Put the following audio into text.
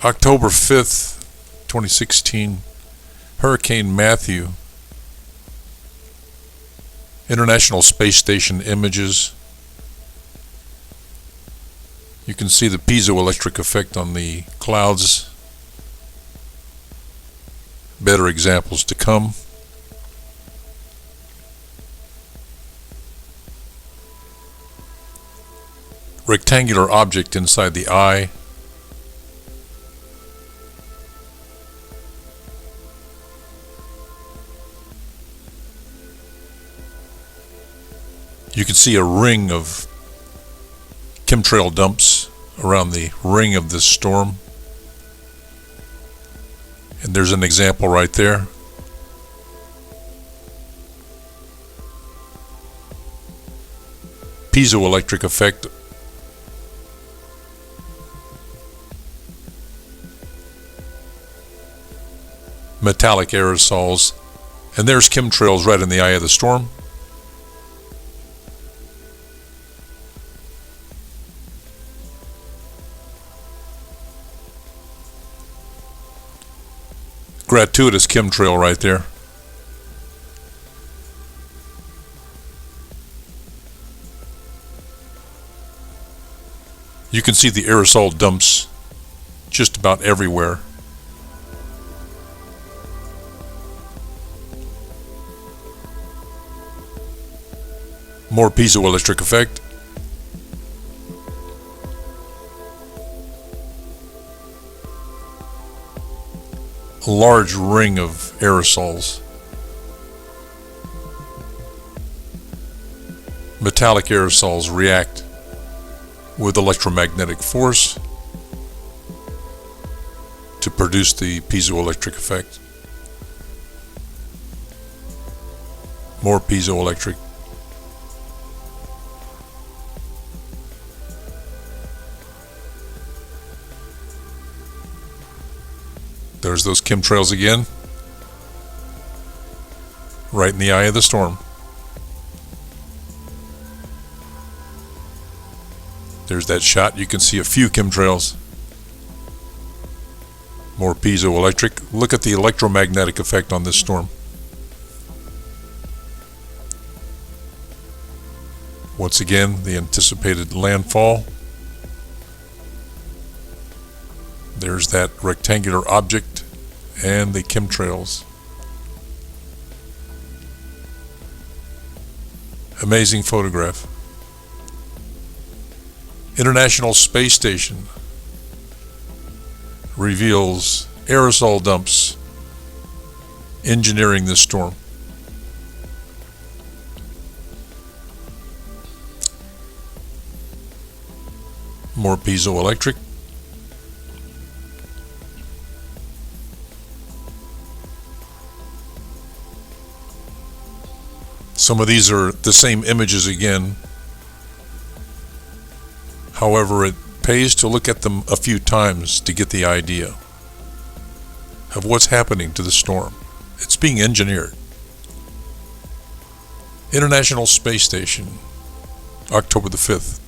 October 5th, 2016, Hurricane Matthew. International Space Station images. You can see the piezoelectric effect on the clouds. Better examples to come. Rectangular object inside the eye. You can see a ring of chemtrail dumps around the ring of this storm. And there's an example right there. Piezoelectric effect. Metallic aerosols. And there's chemtrails right in the eye of the storm. Gratuitous chemtrail right there. You can see the aerosol dumps just about everywhere. More piezoelectric effect. A large ring of aerosols. Metallic aerosols react with electromagnetic force to produce the piezoelectric effect. More piezoelectric. There's those chemtrails again, right in the eye of the storm. There's that shot. You can see a few chemtrails. More piezoelectric. Look at the electromagnetic effect on this storm. Once again, the anticipated landfall. There's that rectangular object and the chemtrails. Amazing photograph. International Space Station reveals aerosol dumps engineering this storm. More piezoelectric. Some of these are the same images again. However, it pays to look at them a few times to get the idea of what's happening to the storm. It's being engineered. International Space Station, October the 5th.